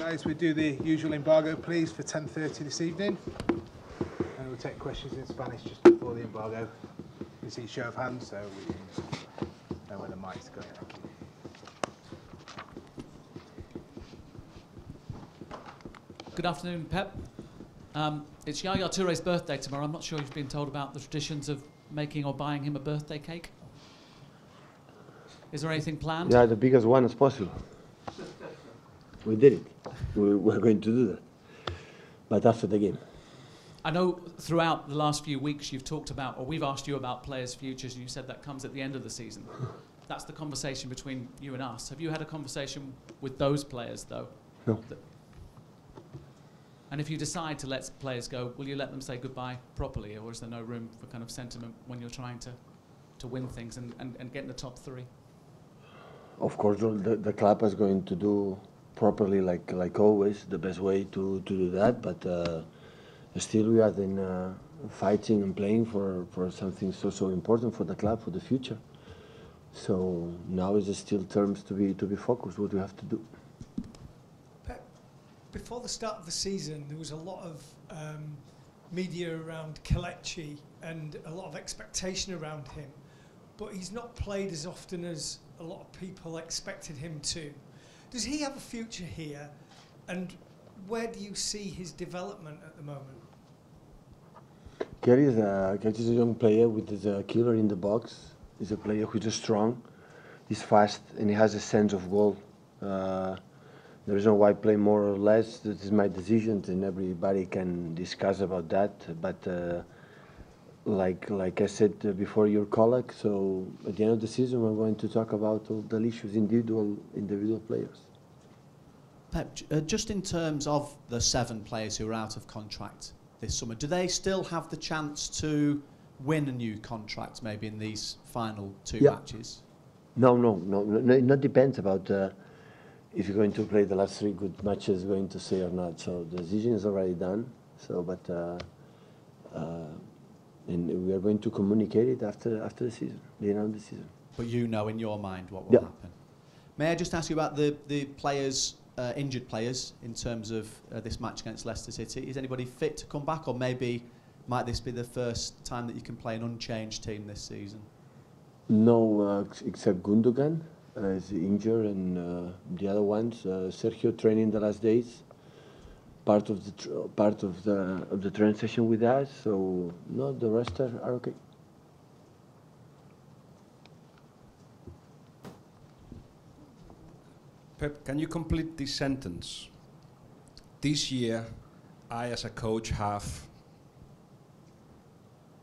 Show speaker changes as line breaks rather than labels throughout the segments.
Guys, we do the usual embargo, please, for 10:30 this evening. And we'll take questions in Spanish just before the embargo. You see show of hands, so we can know where the mic's going. Thank you.
Good afternoon, Pep. It's Yaya Toure's birthday tomorrow. I'm not sure you've been told about the traditions of making or buying him a birthday cake. Is there anything planned?
Yeah, the biggest one as possible. We did it. We're going to do that. But after the game.
I know throughout the last few weeks you've talked about, or we've asked you about players' futures, and you said that comes at the end of the season. That's the conversation between you and us. Have you had a conversation with those players, though?
No.
And if you decide to let players go, will you let them say goodbye properly, or is there no room for kind of sentiment when you're trying to win things and get in the top three?
Of course, the club is going to do properly, like always, the best way to do that. But still, we are then fighting and playing for something so important for the club for the future. So now is still terms to be focused. What we have to do.
Pep, before the start of the season, there was a lot of media around Kelechi and a lot of expectation around him. But he's not played as often as a lot of people expected him to. Does he have a future here? And where do you see his development at the moment?
Kelly is a young player with a killer in the box. He's a player who is strong, he's fast, and he has a sense of goal. The reason why I play more or less, this is my decision, and everybody can discuss about that. But like I said before, your colleague, so at the end of the season we're going to talk about all the issues, individual players.
Pep, just in terms of the 7 players who are out of contract this summer, do they still have the chance to win a new contract maybe in these final 2 matches? No, it not depends about if you're going to play the last 3 good matches, going to say or not. So the decision is already done. So, but and we are going to communicate it after the season, the end of the season. But you know in your mind what will happen. May I just ask you about the players, injured players, in terms of this match against Leicester City? Is anybody fit to come back, or maybe might this be the first time that you can play an unchanged team this season?
No, except Gundogan is injured, and the other ones, Sergio training the last days. Part of the training session with us, so no, the rest are okay.
Pep, can you complete this sentence? This year, I as a coach have.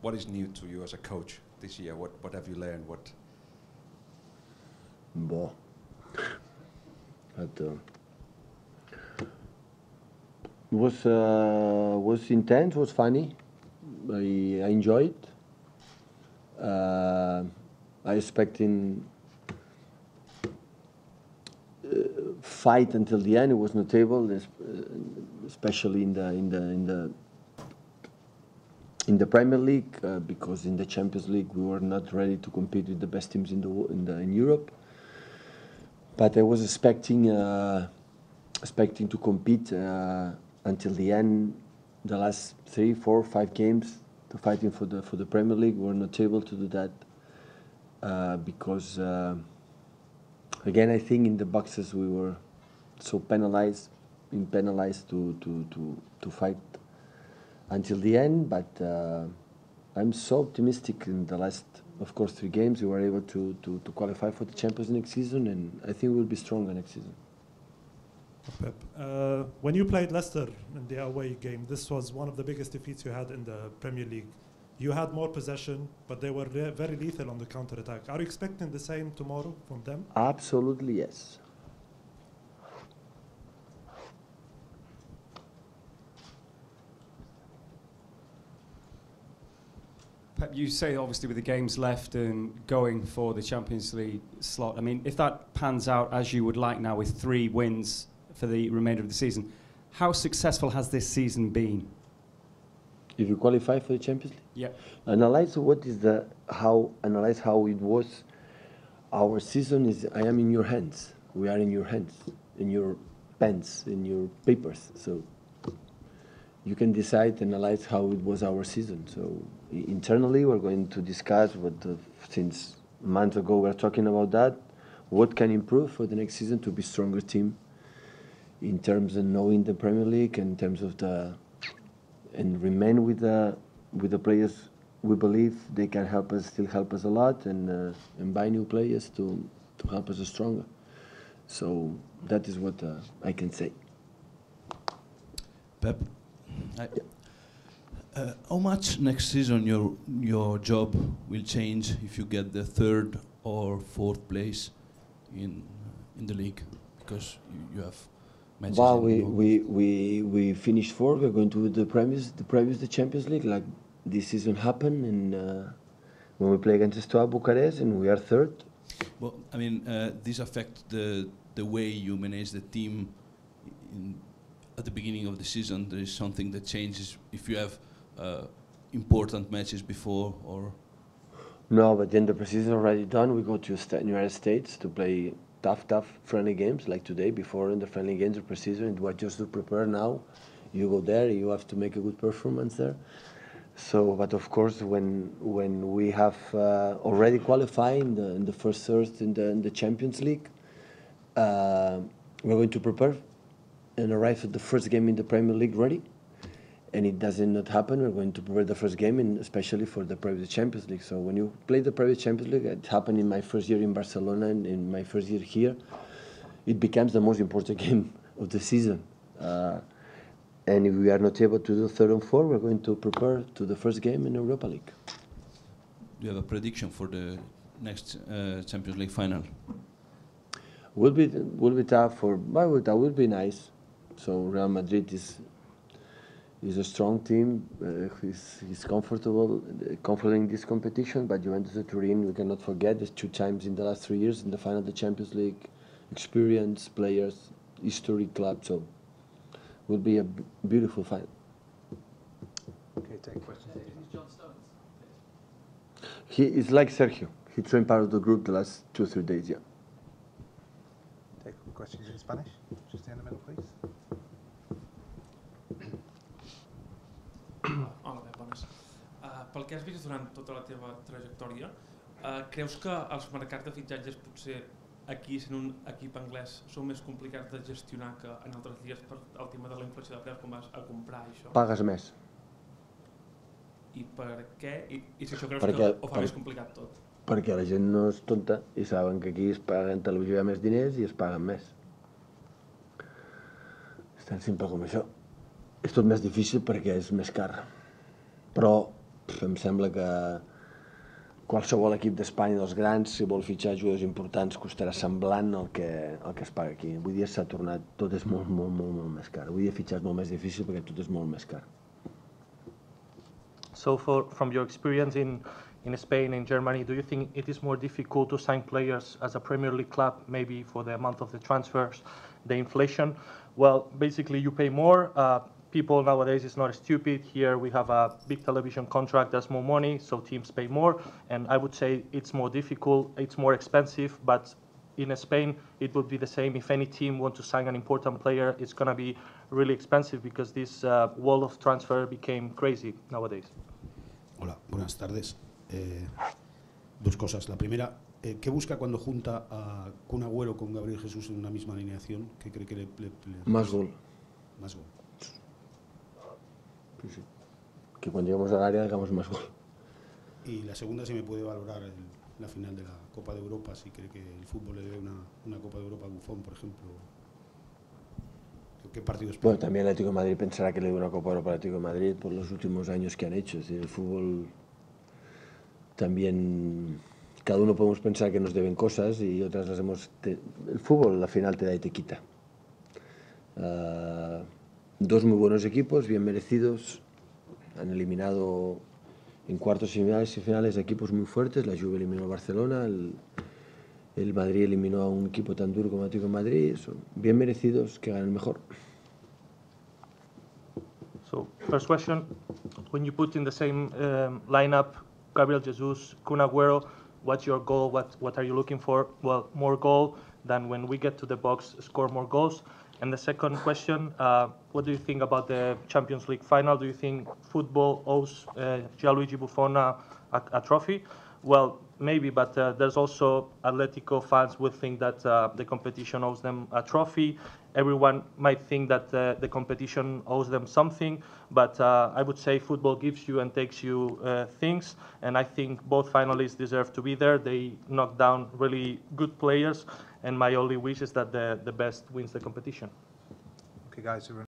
What is new to you as a coach this year? What have you learned? What?
Boh. Was intense, was funny. I enjoyed. I expecting fight until the end. It was notable, especially in the Premier League, because in the Champions League we were not ready to compete with the best teams in Europe. But I was expecting to compete until the end, the last 3, 4, 5 games, to fighting for the Premier League. We were not able to do that because again, I think in the boxes we were so penalized to fight until the end. But I'm so optimistic in the last, of course, 3 games. We were able to qualify for the Champions next season, and I think we'll be stronger next season.
Pep, when you played Leicester in the away game, this was one of the biggest defeats you had in the Premier League. You had more possession, but they were very lethal on the counter-attack. Are you expecting the same tomorrow from them?
Absolutely, yes.
Pep, you say obviously with the games left and going for the Champions League slot, I mean, if that pans out as you would like now with 3 wins for the remainder of the season, how successful has this season been?
If you qualify for the Champions League?
Yeah.
Analyze how it was. Our season is, I am in your hands. We are in your hands. And pens, in your papers. So you can decide, analyze how it was our season. So internally, we're going to discuss since months ago we're talking about that. What can improve for the next season to be stronger team in terms of knowing the Premier League, in terms of and remain with the players we believe they can still help us a lot, and buy new players to help us stronger. So that is what I can say.
Pep, how much next season your job will change if you get the third or fourth place in the league, because you have matches?
Well, we finished fourth. We're going to the Champions League. Like this season happened, and when we play against Steaua Bucharest, and we are third.
Well, I mean, this affects the way you manage the team. At the beginning of the season, there is something that changes if you have important matches before, or?
No, but then the preseason already done. We go to United States to play tough friendly games like today. Before in the friendly games, the preseason, it was just to prepare. Now you go there, you have to make a good performance there. So, but of course, when we have already qualified in the first third in the Champions League, we're going to prepare and arrive at the first game in the Premier League ready. And it does not happen. We're going to prepare the first game, and especially for the private Champions League. So when you play the private Champions League, it happened in my first year in Barcelona and in my first year here. It becomes the most important game of the season. And if we are not able to do third and fourth, we're going to prepare to the first game in Europa League.
Do you have a prediction for the next Champions League final?
Will be tough. That will be nice. So Real Madrid is a strong team. He's comfortable in this competition. But Juventus and Turin, we cannot forget, there's 2 times in the last 3 years in the final of the Champions League. Experience, players, history, club. So will be a beautiful final.
Okay, take questions.
He is like Sergio. He trained part of the group the last 2 or 3 days. Yeah.
Take questions in Spanish. Just in the middle, please.
Hola, bones. Pel que has vist durant tota la teva trajectòria, creus que els mercats de fitxatges potser aquí, sent un equip anglès, són més complicats de gestionar que en altres dies per el tema de la inflació de preus, quan vas a comprar això?
Pagues més.
I per què? I si això creus que ho fa més complicat tot?
Perquè la gent no és tonta i saben que aquí es paguen en televisió hi ha més diners i es paguen més. És tan simple com això. És tot més difícil perquè és més car. Però em sembla que qualsevol equip d'Espanya dels grans, si vol fitxar jugadors importants, costarà semblant al que es paga aquí. Avui dia s'ha tornat, tot és molt més car. Avui dia fitxar és molt més difícil perquè tot és molt més car.
So from your experience in Spain and Germany, do you think it is more difficult to sign players as a Premier League club, maybe for the amount of the transfers, the inflation? Well, basically you pay more. People nowadays is not stupid. Here we have a big television contract, there's more money, so teams pay more. And I would say it's more difficult, it's more expensive, but in Spain it would be the same. If any team wants to sign an important player, it's going to be really expensive because this wall of transfer became crazy nowadays.
Hola, buenas tardes. 2 cosas. La primera, ¿qué busca cuando junta a Kun Agüero con Gabriel Jesús en una misma alineación? ¿Qué cree que le
Más gol.
Más gol.
Sí. Que cuando lleguemos al área hagamos más gol.
Y la segunda, si me puede valorar la final de la Copa de Europa, si cree que el fútbol le debe una Copa de Europa a Buffon, por ejemplo. ¿Qué partido espera?
Bueno, también el Atlético de Madrid pensará que le debe una Copa de Europa al Atlético de Madrid por los últimos años que han hecho. Es decir, el fútbol también, cada uno podemos pensar que nos deben cosas y otras las hemos... el fútbol al final te da y te quita. 2 muy buenos equipos, bien merecidos, han eliminado en cuartos y finales equipos muy fuertes. La Juve eliminó a Barcelona, el Madrid eliminó a un equipo tan duro como el Atlético de Madrid. Son bien merecidos, que ganen mejor.
So, first question, when you put in the same lineup, Gabriel Jesus, Kun Agüero, what's your goal? What are you looking for? Well, more goal than when we get to the box, score more goals. And the second question, what do you think about the Champions League final? Do you think football owes Gianluigi Buffon a trophy? Well, maybe, but there's also Atletico fans would think that the competition owes them a trophy. Everyone might think that the competition owes them something, but I would say football gives you and takes you things, and I think both finalists deserve to be there. They knocked down really good players, and my only wish is that the best wins the competition.
Okay, guys.